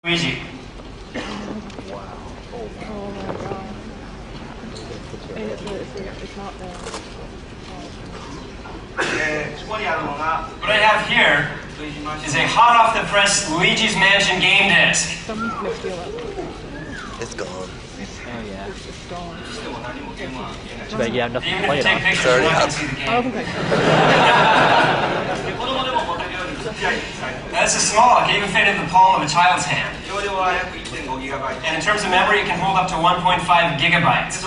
Luigi. Wow. Oh my god. And it's not there. What I have here is a hot-off-the-press Luigi's Mansion game disc. Someone's gonna steal it. It's gone. Oh yeah. It's gone. Too bad you have nothing to Even play if it you on. take pictures, you're not going to see the I game. don't think I This is small. It can even fit in the palm of a child's hand. And in terms of memory, it can hold up to 1.5 gigabytes.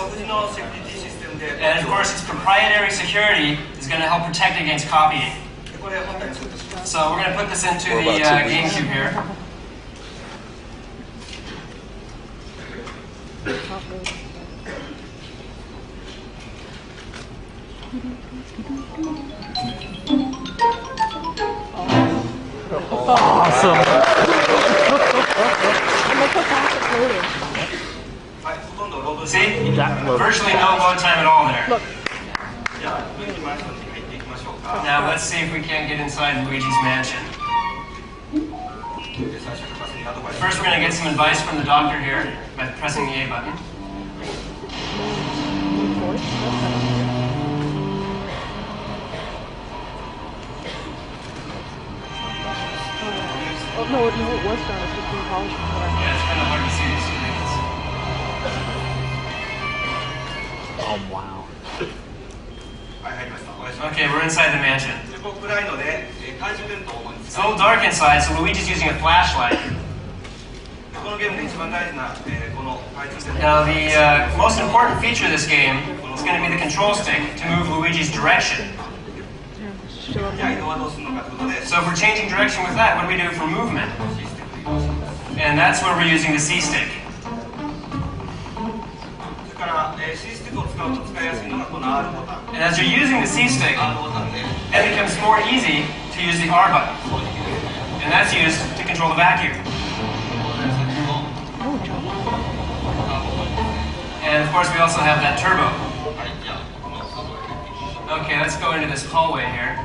And of course, its proprietary security is going to help protect against copying. So we're going to put this into the Gamecube here. Awesome! See? Virtually no load time at all there. Look. Now let's see if we can't get inside Luigi's Mansion. First we're going to get some advice from the doctor here by pressing the A button. Oh, no, it was done. It's just being polished. Yeah, it's kind of hard to see these screens. Oh wow. Okay, we're inside the mansion. It's a little dark inside, so Luigi's using a flashlight. Now, the most important feature of this game is going to be the control stick to move Luigi's direction. So if we're changing direction with that, what do we do for movement? And that's where we're using the C stick. And as you're using the C stick, it becomes more easy to use the R button. And that's used to control the vacuum. And of course we also have that turbo. Okay, let's go into this hallway here.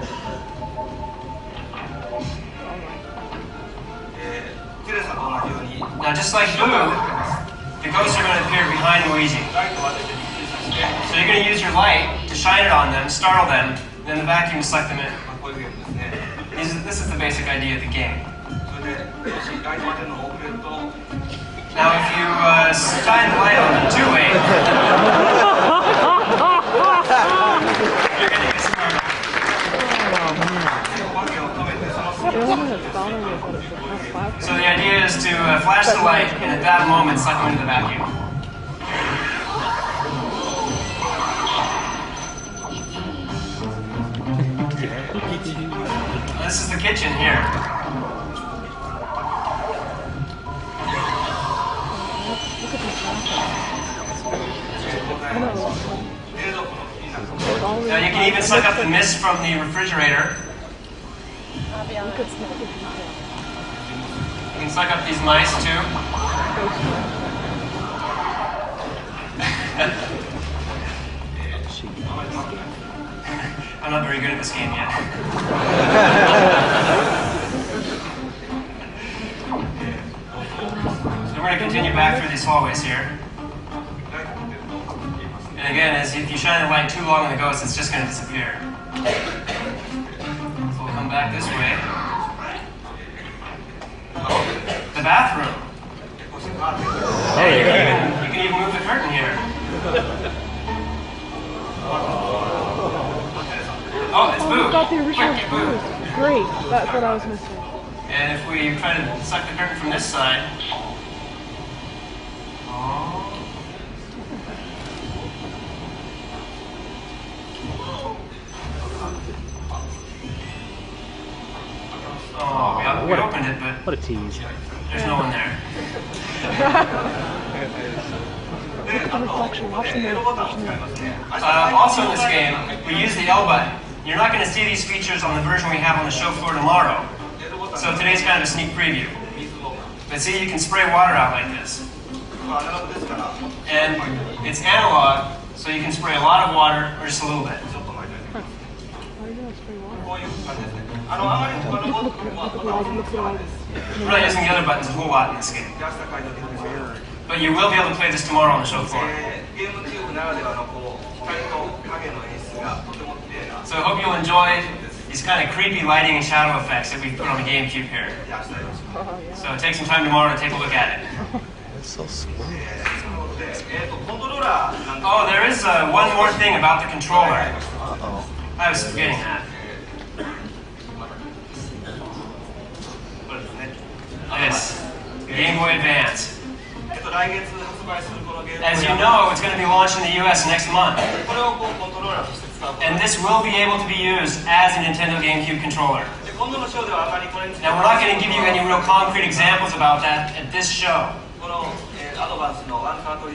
Now just like Blue, the ghosts are going to appear behind Luigi. So you're going to use your light to shine it on them, startle them, and then the vacuum to suck them in. This is the basic idea of the game. Now if you shine the light on them too late, you're going to get smart. So the idea is to flash the light and at that moment suck them into the vacuum. This is the kitchen here. Now you can even suck up the mist from the refrigerator. You can suck up these mice too. I'm not very good at this game yet. So we're going to continue back through these hallways here. And again, if you shine the light too long on the ghost, it's just going to disappear. So we'll come back this way. The bathroom. Hey, you can even move the curtain here. Oh, it's Boo. Got the original Boo. Great. That's what I was missing. And if we try to suck the curtain from this side. Oh, we opened it, but What a tease. there's no one there. Look at the reflection. Watch the mirror. Watch the mirror. Also in this game, we use the L button. You're not going to see these features on the version we have on the show floor tomorrow. So today's kind of a sneak preview. But see, you can spray water out like this. And it's analog, so you can spray a lot of water or just a little bit. Why are you gonna spray water? Look at the light. We're not using the other buttons a whole lot in this game. But you will be able to play this tomorrow on the show floor. So I hope you'll enjoy these kind of creepy lighting and shadow effects that we've put on the GameCube here. So take some time tomorrow to take a look at it. It's so smooth. Oh, there is one more thing about the controller. Uh-oh. I was forgetting that. This Game Boy Advance. As you know, it's going to be launched in the US next month. And this will be able to be used as a Nintendo GameCube controller. Now, we're not going to give you any real concrete examples about that at this show.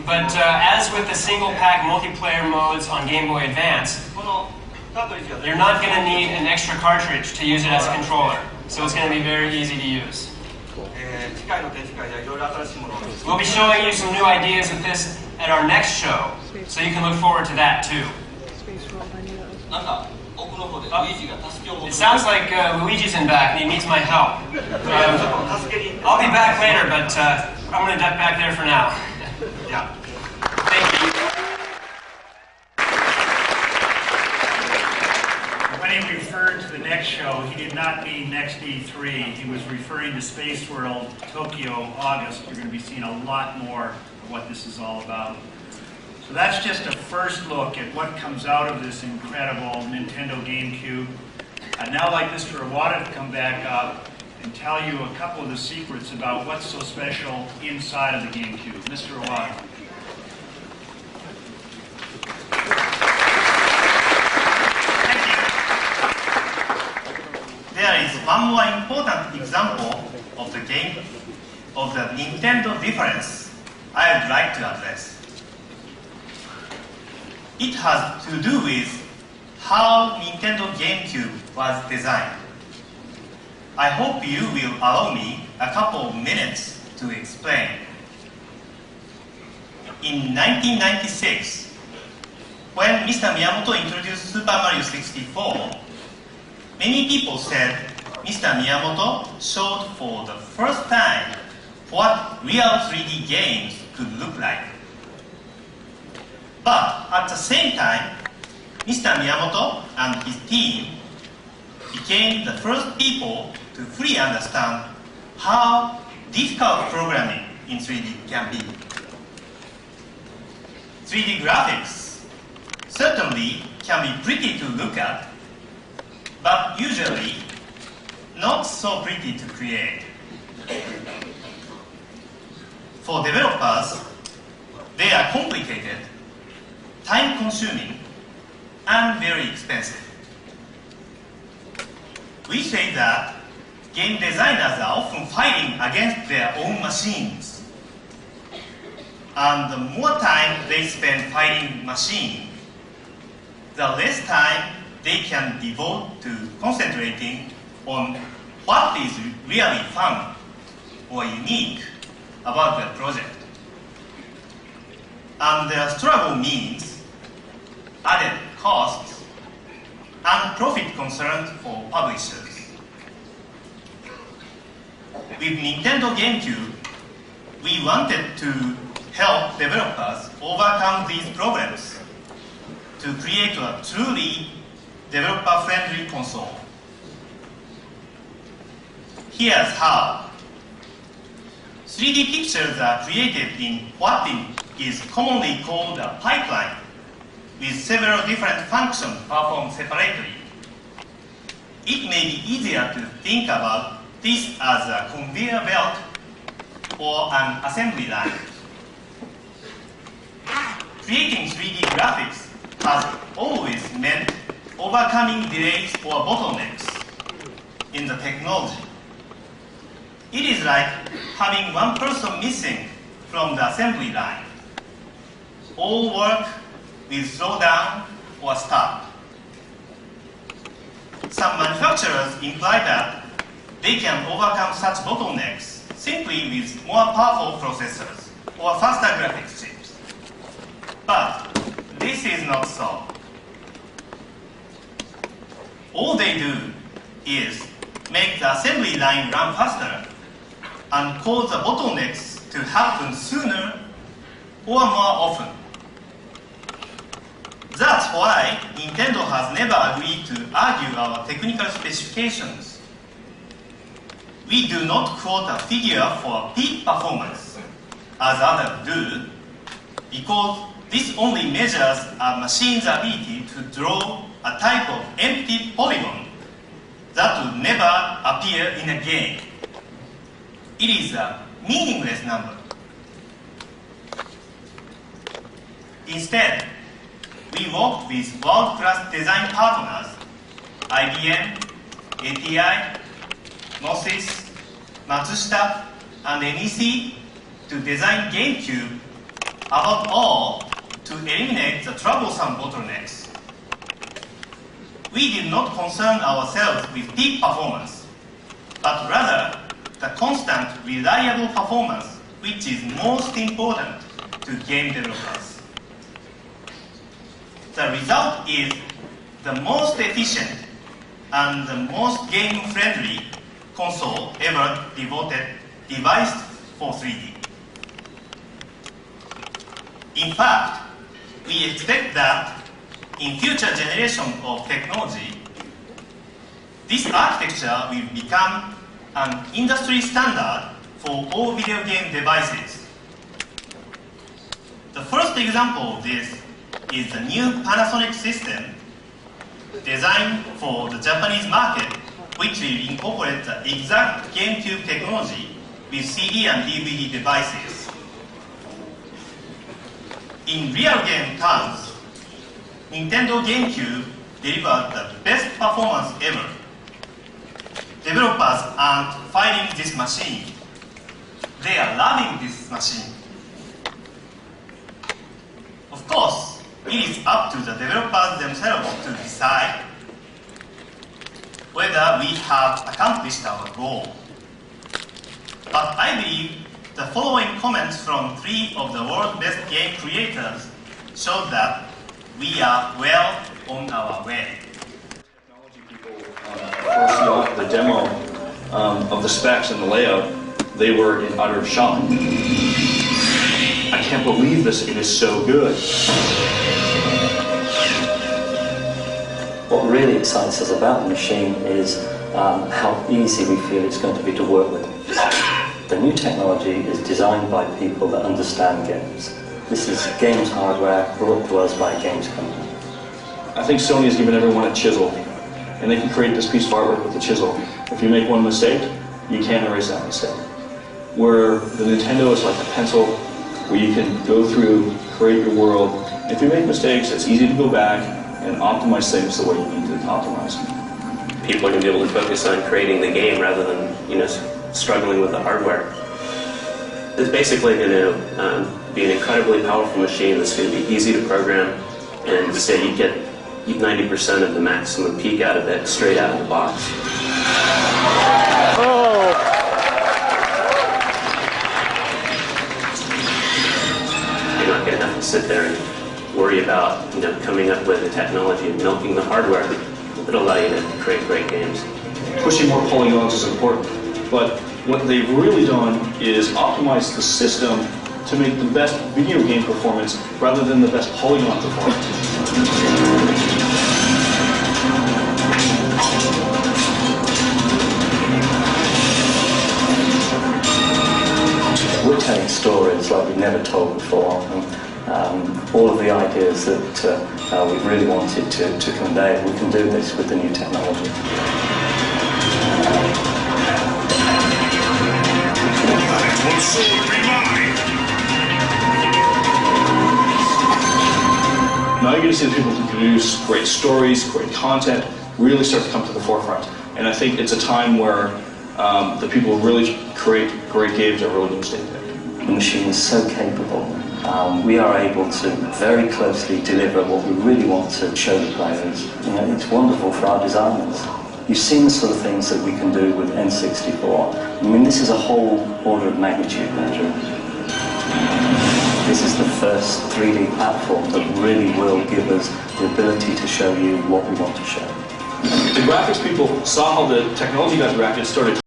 But as with the single-pack multiplayer modes on Game Boy Advance, you're not going to need an extra cartridge to use it as a controller. So it's going to be very easy to use. We'll be showing you some new ideas with this at our next show, so you can look forward to that too. It sounds like Luigi's in back and he needs my help. I'll be back later, but I'm going to duck back there for now. Yeah. Thank you. When he referred to the next show, he did not mean next E3. He was referring to Space World, Tokyo, August. You're going to be seeing a lot more of what this is all about. So that's just a first look at what comes out of this incredible Nintendo GameCube. I'd now like Mr. Iwata to come back up and tell you a couple of the secrets about what's so special inside of the GameCube. Mr. Iwata. There is one more important example of the Nintendo difference I would like to address. It has to do with how Nintendo GameCube was designed. I hope you will allow me a couple of minutes to explain. In 1996, when Mr. Miyamoto introduced Super Mario 64, many people said Mr. Miyamoto showed for the first time what real 3D games could look like. But at the same time, Mr. Miyamoto and his team became the first people to fully understand how difficult programming in 3D can be. 3D graphics certainly can be pretty to look at, but usually not so pretty to create. For developers, they are complicated, time-consuming, and very expensive. We say that game designers are often fighting against their own machines. And the more time they spend fighting machine, the less time they can devote to concentrating on what is really fun or unique about the project. And their struggle means added costs and profit concerns for publishers. With Nintendo GameCube, we wanted to help developers overcome these problems to create a truly developer-friendly console. Here's how. 3D pictures are created in what is commonly called a pipeline, with several different functions performed separately. It may be easier to think about this as a conveyor belt or an assembly line. Creating 3D graphics has always meant overcoming delays or bottlenecks in the technology. It is like having one person missing from the assembly line. All work will slow down or stop. Some manufacturers imply that they can overcome such bottlenecks simply with more powerful processors or faster graphics chips. But this is not so. All they do is make the assembly line run faster and cause the bottlenecks to happen sooner or more often. That's why Nintendo has never agreed to argue our technical specifications. We do not quote a figure for peak performance, as others do, because this only measures a machine's ability to draw a type of empty polygon that would never appear in a game. It is a meaningless number. Instead, we work with world-class design partners, IBM, ATI, Gnosis, Matsushita, and NEC, to design Gamecube, above all, to eliminate the troublesome bottlenecks. We did not concern ourselves with peak performance, but rather the constant, reliable performance, which is most important to game developers. The result is the most efficient and the most game-friendly console ever devised for 3D. In fact, we expect that in future generations of technology, this architecture will become an industry standard for all video game devices. The first example of this is the new Panasonic system designed for the Japanese market, which will incorporate the exact Gamecube technology with CD and DVD devices. In real game terms, Nintendo Gamecube delivered the best performance ever. Developers aren't fighting this machine. They are loving this machine. Of course, it is up to the developers themselves to decide whether we have accomplished our goal. But I believe the following comments from 3 of the world's best game creators show that we are well on our way. Technology people first saw the demo of the specs and the layout, they were in utter shock. I can't believe this, it is so good. What really excites us about the machine is how easy we feel it's going to be to work with. The new technology is designed by people that understand games. This is games hardware brought to us by a games company. I think Sony has given everyone a chisel, and they can create this piece of artwork with a chisel. If you make one mistake, you can't erase that mistake. Where the Nintendo is like a pencil, where you can go through, create your world. If you make mistakes, it's easy to go back and optimize things the way you need to optimize them. People are going to be able to focus on creating the game rather than, struggling with the hardware. It's basically going to be an incredibly powerful machine that's going to be easy to program, and say you get 90% of the maximum peak out of it straight out of the box. You're not going to have to sit there and worry about coming up with the technology and milking the hardware that'll allow you to create great games. Pushing more polygons is important, but what they've really done is optimize the system to make the best video game performance rather than the best polygon performance. We're telling stories like we've never told before, and all of the ideas that we really wanted to convey, we can do this with the new technology. Now you're going to see the people who produce great stories, great content, really start to come to the forefront. And I think it's a time where the people who really create great games are really going to stay there. The machine is so capable. We are able to very closely deliver what we really want to show the players. It's wonderful for our designers. You've seen the sort of things that we can do with N64. I mean, this is a whole order of magnitude measure. This is the first 3D platform that really will give us the ability to show you what we want to show. The graphics people saw how the technology got reacted, started